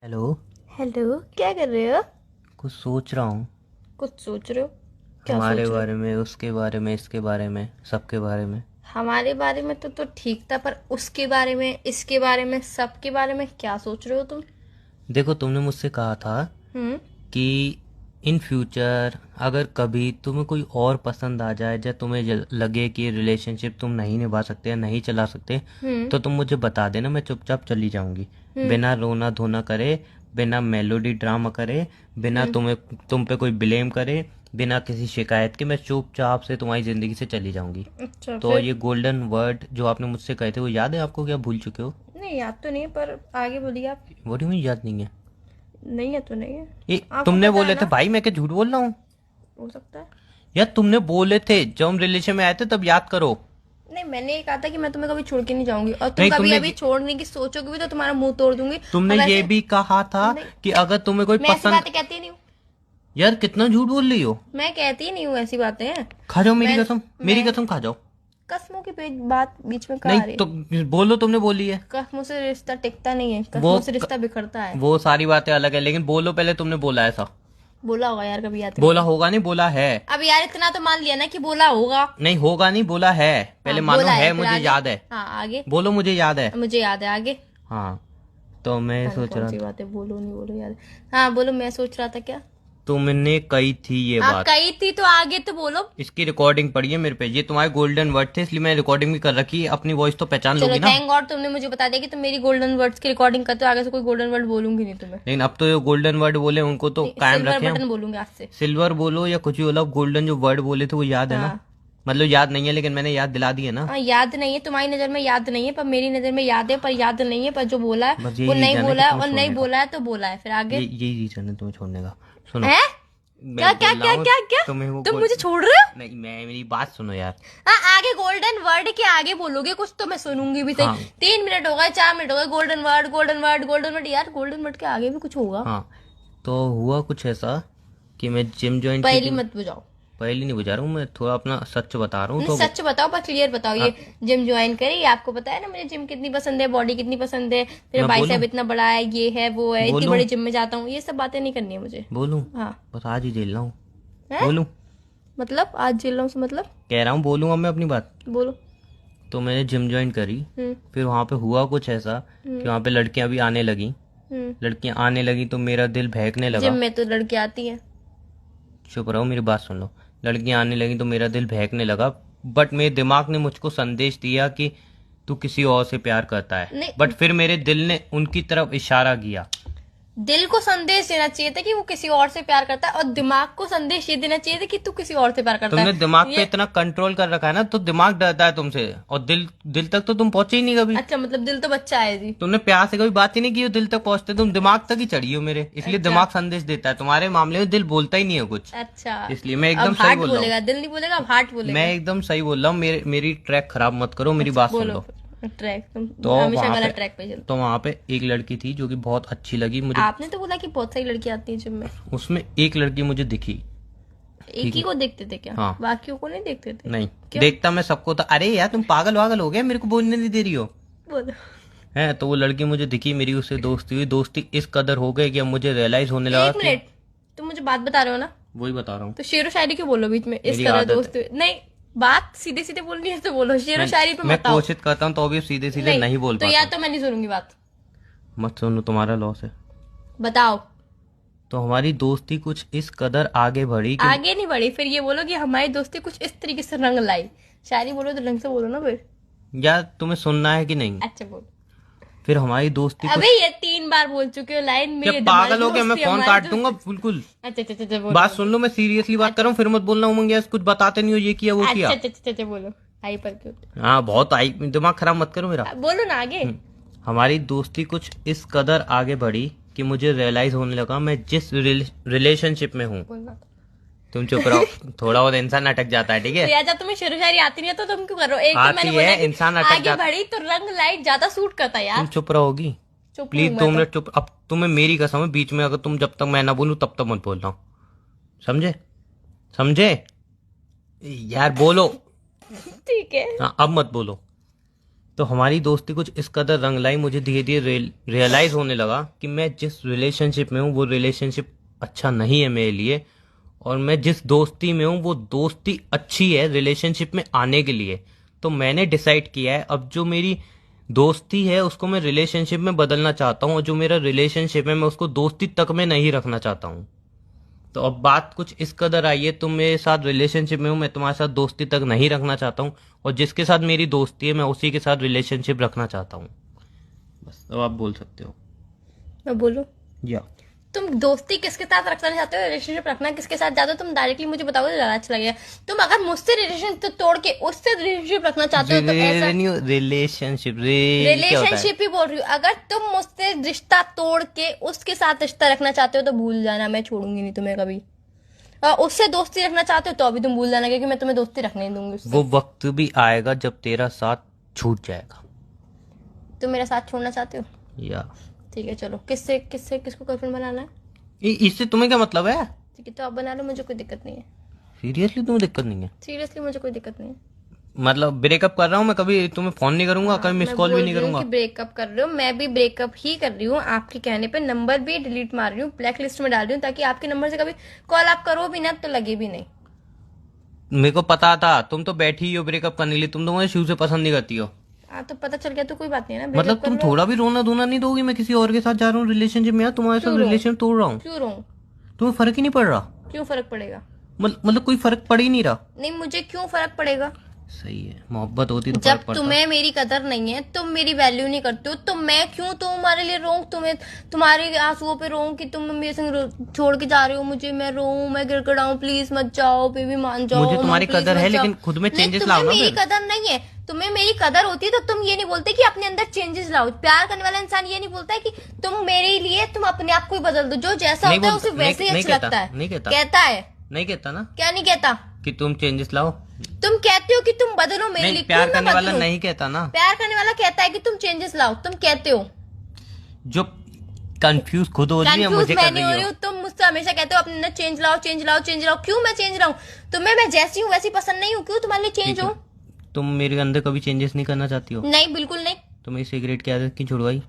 Hello. Hello, क्या कर रहे हो? कुछ सोच रहा हूँ। कुछ सोच रहे हो? क्या हमारे सोच रहे हो? बारे में, उसके बारे में, इसके बारे में, सबके बारे में। हमारे बारे में तो ठीक था, पर उसके बारे में, इसके बारे में, सबके बारे में क्या सोच रहे हो तुम? देखो, तुमने मुझसे कहा था हम्म। कि इन फ्यूचर अगर कभी तुम्हें कोई और पसंद आ जाए, या तुम्हें लगे कि रिलेशनशिप तुम नहीं निभा सकते या नहीं चला सकते, हम्म। तो तुम मुझे बता देना, मैं चुपचाप चली जाऊंगी। हम्म। बिना रोना धोना करे, बिना मेलोडी ड्रामा करे, बिना हम्म। तुम पे कोई ब्लेम करे, बिना किसी शिकायत के मैं चुपचाप से तुम्हारी ज़िंदगी से चली जाऊंगी। अच्छा, तो फिर? ये गोल्डन वर्ड जो आपने मुझसे कहे थे, वो याद है आपको? क्या भूल चुके हो? नहीं, याद तो नहीं है, पर आगे बोलिए आप। वो नहीं, याद नहीं है? नहीं है तो नहीं है। ये आपको तुमने पता है बोले थे ना। भाई, मैं क्या झूठ बोल रहा हूँ? हो सकता है। यार तुमने बोले थे जब हम रिलेशन में आए थे, तब याद करो। नहीं, मैंने ये कहा था कि मैं तुम्हें कभी छोड़ के नहीं जाऊंगी, और तुम नहीं, कभी तुमने अभी छोड़ने की सोचोगे भी तो तुम्हारा मुंह तोड़ दूंगी। तुमने और ये वैसे भी कहा था नहीं, कि अगर तुम्हें कोई मैं ऐसी पसंद। बातें कहती नहीं हूँ। यार कितना झूठ बोल रही हो। मैं कहती नहीं हूँ ऐसी बातें। खा जाओ मेरी मैं कसम, मेरी मैं कसम खा जाओ। कसमों की बात बीच में कहाँ नहीं आ रही तो है? बोलो, तुमने बोली है। कसमों से रिश्ता टिकता नहीं है, वो कसमों से रिश्ता बिखरता है। वो सारी बातें अलग है, लेकिन बोलो पहले, तुमने बोला ऐसा? बोला होगा यार, कभी याद नहीं बोला है। होगा नहीं, बोला है। अब यार इतना तो मान लिया ना कि बोला होगा। नहीं होगा नहीं, बोला है। हाँ, पहले मानो बोला है, है, फिर मुझे आगे? याद है। हाँ, आगे? बोलो मुझे याद है। मुझे याद है, आगे? हाँ, तो मैं पता नहीं सोच कौन रहा सी था। बात है, बोलो नहीं बोलो याद है। हाँ बोलो, मैं सोच रहा था क्या? तुमने कही थी ये हाँ, बात। कही थी तो आगे तो बोलो। इसकी रिकॉर्डिंग पड़ी है मेरे पे, ये तुम्हारे गोल्डन वर्ड थे, इसलिए मैं रिकॉर्डिंग भी कर रखी है। अपनी वॉइस तो पहचान चलो, लोगी ना। थैंक गॉड तुमने मुझे बता दिया कि तुम मेरी गोल्डन वर्ड्स की रिकॉर्डिंग करते हो। आगे से कोई गोल्डन वर्ड बोलूंगी नहीं तुम्हें। लेकिन अब तो जो गोल्डन वर्ड बोले उनको तो कायम सिल्वर रखे हम। बटन बोलूंगी आज से। सिल्वर बोलो या कुछ भी बोलो, गोल्डन जो वर्ड बोले थे वो याद है ना? हाँ। मतलब याद नहीं है, लेकिन मैंने याद दिला दी है ना। हाँ, याद नहीं है, तुम्हारी नजर में याद नहीं है, पर मेरी नजर में याद है, पर याद नहीं है, पर जो बोला है बस वो यही नहीं रीजन है कि बोला है, तुम्हें और नहीं छोड़ने का। बोला है तो बोला है, फिर आगे? यही रीजन है तुम्हें छोड़ने का। सुनो, है? क्या मैं क्या बोल रहा क्या हूँ क्या क्या? तुम्हें वो तुम मुझे छोड़ रहे हो? नहीं, मैं मेरी बात सुनो यार। हाँ, आगे गोल्डन वर्ड के आगे बोलोगे कुछ तो मैं सुनूंगी भी सही। हाँ 3 मिनट हो गए, 4 मिनट हो गए, golden word golden word golden word. यार गोल्डन वर्ड के आगे भी कुछ होगा। हाँ, तो हुआ कुछ ऐसा कि मैं जिम ज्वाइन की पहली थी। मत बुझाओ। पहले नहीं बुझा रहा हूँ, मैं थोड़ा अपना सच बता रहा हूँ नहीं, तो। सच बताओ, पर क्लियर बताओ। हाँ, ये जिम ज्वाइन करी, ये आपको पता है ना मुझे जिम कितनी पसंद है, बॉडी कितनी पसंद है, मेरा मैं बोलूँ? बाइसेप इतना बड़ा है, ये है वो है, इतनी बोलूँ? बड़ी जिम में जाता हूँ, ये सब बातें नहीं करनी है मुझे। बोलूँ? हाँ। बस आज ही झेल रहा हूँ। है? बोलूँ? मतलब आज झेल रहा हूँ से मतलब? कह रहा हूँ, बोलूँ अब मैं अपनी बात। बोलो। तो मैंने जिम ज्वाइन करी। हम्म। फिर वहाँ पे हुआ कुछ ऐसा कि वहाँ पे लड़कियाँ भी आने लगी। हम्म। लड़कियाँ आने लगी तो मेरा दिल बहकने जिम लगा। में तो लड़की आती है। चुप रहो, मेरी बात सुन लो। लड़कियाँ आने लगी तो मेरा दिल बहकने लगा। बट मेरे दिमाग ने मुझको संदेश दिया कि तू किसी और से प्यार करता है। नहीं, बट फिर मेरे दिल ने उनकी तरफ इशारा किया। दिल को संदेश देना चाहिए था कि वो किसी और से प्यार करता है, और दिमाग को संदेश ये देना चाहिए था कि तू किसी और से प्यार करता तुमने है। दिमाग पे ये इतना कंट्रोल कर रखा है ना, तो दिमाग डरता है तुमसे, और दिल दिल तक तो तुम पहुंचे ही नहीं कभी। अच्छा, मतलब दिल तो बच्चा है जी। तुमने प्यार से कभी बात ही नहीं की हो दिल तक पहुंचते, तुम दिमाग तक ही चढ़ी हो मेरे, इसलिए अच्छा। दिमाग संदेश देता है। तुम्हारे मामले में दिल बोलता ही नहीं है कुछ। अच्छा। इसलिए मैं अब एकदम सही हार्ट बोल रहा बोलेगा, हूँ। दिल नहीं बोलेगा, अब हार्ट बोलेगा। मैं एकदम सही बोल रहा हूँ, मेरी ट्रैक खराब मत करो, मेरी बात सुन बोलो लो। फिर। ट्रैक तुम तो हमेशा वहां गलत पे ट्रैक पे चलते। तो वहां पे एक लड़की थी जो कि बहुत अच्छी लगी मुझे। आपने तो बोला कि बहुत सारी लड़की आती है जिम में। उसमें एक लड़की मुझे दिखी। एक ठीक ही है। को देखते थे क्या? हाँ। बाकियों को नहीं देखते थे? नहीं, क्यों? देखता मैं सबको था। अरे यार तुम पागल वागल हो गया, मेरे को बोलने नहीं दे रही हो। बोलो। है तो वो लड़की मुझे दिखी, मेरी उससे दोस्ती हुई। दोस्ती इस कदर हो गई कि अब मुझे रियलाइज होने लगा एक कि। मिनट, तुम मुझे बात बता रहे हो ना? वही बता रहा हूँ। तो शेरो शायरी क्यों बोलो बीच में? इस मेरी कदर आदत दोस्त नहीं, बात सीधे सीधे बोलनी है तो बोलो, शेरो शायरी पे मैं मत आओ। कोशिश करता हूँ तो भी सीधे सीधे नहीं बोल तो पाता या हूँ। तो मैं नहीं सुनूंगी बात। मत सुनो, तुम्हारा लॉस है। बताओ। तो हमारी दोस्ती कुछ इस कदर आगे बढ़ी कि। आगे नहीं बढ़ी, फिर ये बोलो कि हमारी दोस्ती कुछ इस तरीके से रंग लाई। शायरी बोलो तो ढंग से बोलो ना फिर। यार तुम्हें सुनना है कि नहीं? अच्छा बोलो। फिर हमारी दोस्ती अबे कुछ। ये 3 बार बोल चुके हो लाइन, क्या मेरी पागल हो गया? मैं दोस्ती फोन हमारी काट दूंगा दोस्ती। बिल्कुल। अच्छा अच्छा अच्छा बोलो। बात सुन लो, मैं सीरियसली बात कर रहा हूँ, फिर मत बोलना उमंग यार कुछ बताते नहीं हो, ये किया वो अच्छा किया। अच्छा अच्छा अच्छा बोलो। हाई पर क्यों? हाँ बहुत आई, दिमाग खराब मत करो मेरा। बोलो ना आगे। हमारी दोस्ती कुछ इस कदर आगे बढ़ी कि मुझे रियलाइज होने लगा मैं जिस रिलेशनशिप में हूँ। बोलना। तुम चुप रहो, थोड़ा बहुत इंसान अटक जाता है, ठीक तो है? यार जब तुम्हें शेरो शायरी आती नहीं है तो तुम क्यों कर रहे हो? एक तो आती मैंने है, बोला कि इंसान अटक आगे जाता। बढ़ी तो रंग लाइट ज्यादा सूट करता है तुम यार। चुप रहोगी? चुप प्लीज हूँ 2 मैं तो। मिनट चुप। अब तुम्हें मेरी कसम है, बीच में अगर तुम जब तक मैं ना बोलूं तब तक मत बोलना, समझे? समझे? यार बोलो। ठीक है। हाँ अब मत बोलो। तो हमारी दोस्ती कुछ इस कदर रंग लाई, मुझे धीरे धीरे रियलाइज होने लगा कि मैं जिस रिलेशनशिप में हूँ वो रिलेशनशिप अच्छा नहीं है मेरे लिए, और मैं जिस दोस्ती में हूँ वो दोस्ती अच्छी है रिलेशनशिप में आने के लिए। तो मैंने डिसाइड किया है अब जो मेरी दोस्ती है उसको मैं रिलेशनशिप में बदलना चाहता हूँ, और जो मेरा रिलेशनशिप है मैं उसको दोस्ती तक में नहीं रखना चाहता हूँ। तो अब बात कुछ इस कदर आई है, तुम मेरे साथ रिलेशनशिप में हो, मैं तुम्हारे साथ दोस्ती तक नहीं रखना चाहता हूँ, और जिसके साथ मेरी दोस्ती है मैं उसी के साथ रिलेशनशिप रखना चाहता हूँ। बस अब आप बोल सकते हो। मैं बोलूं? या तुम दोस्ती किसके साथ रखना चाहते हो, रिलेशनशिप रखना किसके साथ चाहते हो, तुम डायरेक्टली मुझे बताओ तो ज्यादा अच्छा लगेगा। तुम अगर मुझसे रिलेशन तो तोड़ के उससे रिलेशनशिप रखना चाहते हो तो ऐसा रिलेशनशिप रिलेशनशिप ही बोल रही हूँ। अगर तुम मुझसे रिश्ता तोड़ के उसके साथ रिश्ता रखना चाहते हो तो भूल जाना, मैं छोड़ूंगी नहीं तुम्हें कभी। और उससे दोस्ती रखना चाहते हो तो अभी तुम भूल जाना, क्योंकि मैं तुम्हें दोस्ती रखने नहीं दूंगी उससे। वो वक्त भी आएगा जब तेरा साथ छूट जाएगा। तुम मेरा साथ छोड़ना चाहते हो? या ठीक है, चलो किससे किससे किसको गर्लफ्रेंड बनाना है? इससे तुम्हें क्या मतलब है? ठीक है, तो आप बना लो, मुझे कोई दिक्कत नहीं है। सीरियसली तुम्हें दिक्कत नहीं है? सीरियसली मुझे कोई दिक्कत नहीं है। मतलब ब्रेकअप कर रहा हूँ मैं, कभी तुम्हें फोन नहीं करूंगा, कभी मिस मैं कॉल भी बोल नहीं रही हूँ करूंगा। कि ब्रेकअप कर रहे हो, मैं भी ब्रेकअप ही कर रही हूँ आपके कहने पे। नंबर भी डिलीट मार रही हूँ, ब्लैक लिस्ट में डाल रही हूँ, ताकि आपके नंबर से कभी कॉल आप करो भी ना तो लगे भी नहीं। मेरे को पता था तुम तो बैठी ही हो ब्रेकअप करने के लिए, तुम तो मुझे शुरू से पसंद नहीं करती हो। हाँ, तो पता चल गया तो कोई बात नहीं है ना, मतलब ब्रेकअप कर तुम लो। थोड़ा भी रोना धोना नहीं दोगी? मैं किसी और के साथ जा रहा हूँ रिलेशनशिप में, यार तुम्हारे साथ क्यों रो? रिलेशन तोड़ रहा हूँ, क्यों रो? तुम्हें फर्क ही नहीं पड़ रहा? क्यों फर्क पड़ेगा? मतलब कोई फर्क पड़ ही नहीं रहा। नहीं, मुझे क्यों फर्क पड़ेगा? सही है, मोहब्बत होती तो जब फर्क पड़ता। तुम्हें मेरी कदर नहीं है, तुम मेरी वैल्यू नहीं करते हो, तो मैं क्यों तुम्हारे लिए रोऊं, तुम्हें तुम्हारे आंसुओं पे रोऊं कि तुम मेरे संग छोड़ के जा रहे हो मुझे, मैं रोऊं, मैं गिड़गिड़ाऊं, प्लीज मत जाओ बेबी, मान जाओ। मुझे तुम्हारी please कदर मत है, जाओ। लेकिन खुद में नहीं, चेंजेस तुम्हें लाओ ना मेरी फिर। कदर नहीं है। तुम्हें मेरी कदर होती है तो तुम ये नहीं बोलते कि अपने अंदर चेंजेस लाओ। प्यार करने वाला इंसान ये नहीं बोलता है कि तुम मेरे लिए तुम अपने आप को ही बदल दो, जो जैसा नहीं होता है बोलता, उसे वैसे ही नहीं अच्छा कहता, लगता है। नहीं कहता। कहता है। नहीं कहता ना क्या नहीं कहता? कि तुम चेंजेस लाओ। तुम कहते हो कि तुम बदलो मेरे लिए, नहीं, प्यार क्यों मैं करने वाला बदलूं? नहीं कहता ना। प्यार करने वाला कहता है कि तुम चेंजेस लाओ, तुम कहते हो। जो कंफ्यूज खुद हो रही है कंफ्यूज मुझे मैं कर नहीं हो रही रही हो। हूँ, तुम मुझसे हमेशा कहते हो अपने अंदर चेंज लाओ, चेंज लाओ, चेंज लाओ। क्यों मैं चेंज लाऊं? तुम्हें मैं जैसी हूँ वैसी पसंद नहीं हूँ, क्यों तुम्हारे लिए चेंज ठीक है, हूँ? तुम मेरे अंदर कभी चेंजेस नहीं करना चाहती हो? नहीं, बिल्कुल नहीं। तो मेरी सिगरेट की आदत की छुड़वाई?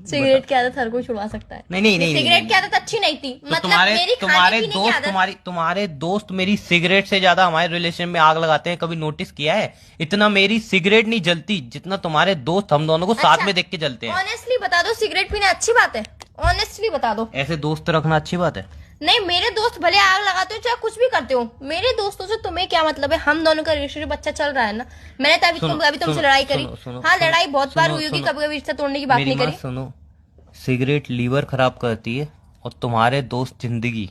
सिगरेट की आदत हर कोई छुड़वा सकता है। नहीं नहीं नहीं सिगरेट नहीं, की आदत अच्छी नहीं थी, तो मतलब तुम्हारे मेरी तुम्हारे खाने पीने की दोस्त आदत। तुम्हारे दोस्त मेरी सिगरेट से ज्यादा हमारे रिलेशन में आग लगाते हैं, कभी नोटिस किया है? इतना मेरी सिगरेट नहीं जलती जितना तुम्हारे दोस्त हम दोनों को साथ में देख के जलते हैं। ऑनेस्टली बता दो, सिगरेट पीना अच्छी बात है? ऑनेस्टली बता दो। ऐसे दोस्त रखना अच्छी बात है? नहीं, मेरे दोस्त भले आग लगाते हो चाहे कुछ भी करते हो, मेरे दोस्तों से तुम्हें क्या मतलब है? हम दोनों का रिलेशनशिप अच्छा चल रहा है ना। मैंने तो अभी तुमसे लड़ाई करी। हाँ, लड़ाई बहुत बार हुई होगी, कभी कभी रिश्ता तोड़ने की बात नहीं करी। सुनो, सिगरेट लीवर खराब करती है और तुम्हारे दोस्त जिंदगी,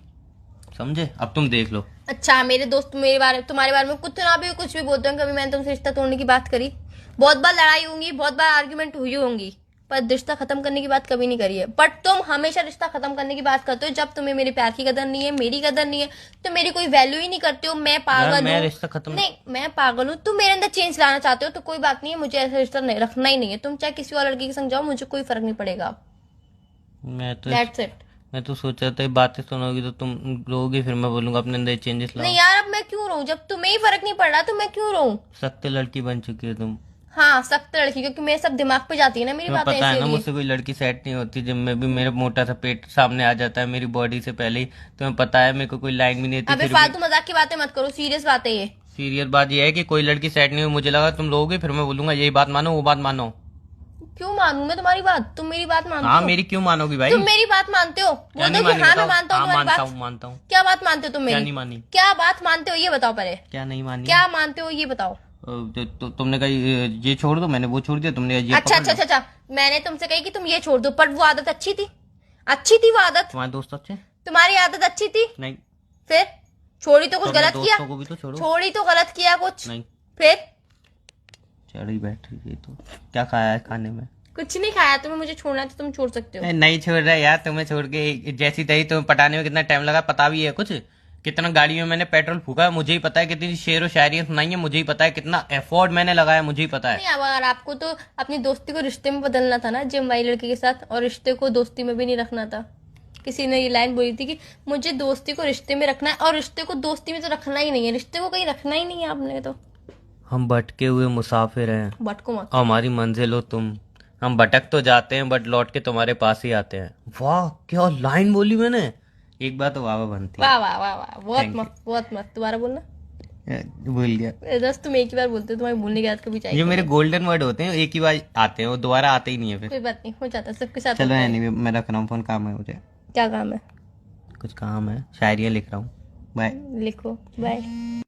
समझे? अब तुम देख लो। अच्छा, मेरे दोस्त तुम्हारे बारे में कुछ ना भी कुछ भी बोलते हैं, कभी मैंने तुमसे रिश्ता तोड़ने की बात करी? बहुत बार लड़ाई होंगी, बहुत बार आर्ग्यूमेंट हुई होंगी, पर रिश्ता खत्म करने की बात कभी नहीं करी है। बट तुम हमेशा रिश्ता खत्म करने की बात करते हो जब तुम्हें मेरे प्यार की कदर नहीं है, मेरी कदर नहीं है, तो मेरी कोई वैल्यू ही नहीं करते हो। मैं पागल मैं हूँ? रिश्ता खत्म नहीं, मैं पागल हूँ। तुम मेरे अंदर चेंज लाना चाहते हो तो कोई बात नहीं है, मुझे ऐसा रिश्ता नहीं रखना ही नहीं है। तुम चाहे किसी और लड़की के संग जाओ, मुझे कोई फर्क नहीं पड़ेगा। That's it। मैं तो सोचा था ये बातें सुनोगी तो तुम रोगी, फिर मैं बोलूंगा अपने अंदर चेंजेस लाओ। नहीं यार, अब मैं क्यों रहूं? जब तुम्हें ही फर्क नहीं पड़ रहा तो मैं क्यों रहूं? सख्त लड़की बन चुकी हो तुम। हाँ, सख्त लड़की, क्योंकि मेरे सब दिमाग पे जाती है ना मेरी तुम्हें बातें, पता है ना इसीलिए। मुझसे कोई लड़की सेट नहीं होती जब मैं भी, मेरा मोटा सा पेट सामने आ जाता है मेरी बॉडी से पहले ही। तुम्हें पता है मेरे को कोई लाइन भी नहीं अबे आती। फालतू मजाक की बातें मत करो, सीरियस बात है ये। सीरियस बात यह है कि कोई लड़की सेट नहीं हुई, मुझे लगा तुम लोगे, फिर मैं बोलूंगा यही बात मानो वो बात मानो। क्यों मानूं मैं तुम्हारी बात? तुम मेरी बात मानते हाँ, हो? मेरी क्यों मानोगी भाई? तुम मेरी बात मानते हो? क्या बोल नहीं दो कि मानी? हाँ, मैं बताओ। मानता हूँ हाँ, तुम्हारी मानता बात। हूँ, मानता हूँ। क्या बात मानते हो तुम क्या मेरी? नहीं मानी? क्या बात मानते हो ये बताओ पहले। क्या नहीं मानी? क्या मानते हो ये बताओ। तुमने कहा ये छोड़ दो, मैंने वो छोड़ दिया, तुमने ये अच्छा पकड़ अच्छा लो। अच्छा अच्छा, मैंने तुमसे कही कि तुम ये छोड़ दो, पर वो आदत अच्छी थी? अच्छी थी वो आदत? तुम्हारे दोस्त अच्छे? तुम्हारी आदत अच्छी थी? नहीं। फिर छोड़ी तो कुछ अपने गलत किया? दोस्तों को भी तो छोड़ो। छोड़ी तो गलत किया कुछ? नहीं। फिर चढ़ी बैठ रही है तो क्या खाया है खाने में? कुछ नहीं खाया। तुम्हें मुझे छोड़ना है तो तुम छोड़ सकते हो। नहीं छोड़ रहा यार, तुम्हें छोड़ के जैसी तही तुम्हें पटाने में कितना टाइम लगा पता भी है कुछ? कितना गाड़ी में मैंने पेट्रोल फूका है मुझे ही पता है, कितनी शेर व शायरियां सुनाई है मुझे ही पता है, कितना एफर्ट मैंने लगाया मुझे ही पता है। नहीं, अब अगर आपको तो अपनी दोस्ती को रिश्ते में बदलना था ना, जिम वाली लड़की के साथ, और रिश्ते को दोस्ती में भी नहीं रखना था। किसी ने ये लाइन बोली थी कि मुझे दोस्ती को रिश्ते में रखना है, और रिश्ते को दोस्ती में तो रखना ही नहीं है। रिश्ते को कहीं रखना ही नहीं है आपने तो। हम भटके हुए मुसाफिर हैं भटको मत। और हमारी मंजिल हो तुम। हम भटक तो जाते हैं बट लौट के तुम्हारे पास ही आते हैं। वाह क्या लाइन बोली मैंने। एक बार तो वाह बनती है। वाह वाह वाह वाह, बहुत Thank मस्त बहुत मस्त। दोबारा बोलना। भूल गया। बस तुम एक ही बार बोलते हो, तुम्हारे भूलने की आदत कभी ये चाहिए। मेरे गोल्डन वर्ड होते हैं, एक ही बार आते हैं, वो दोबारा आते ही नहीं है फिर। कोई बात नहीं, हो जाता है सबके साथ चलो होता है। एनीवे मैं रख रहा हूँ फोन, काम है मुझे। क्या काम है? कुछ काम है, शायरियाँ लिख रहा हूँ। बाय। लिखो, बाय।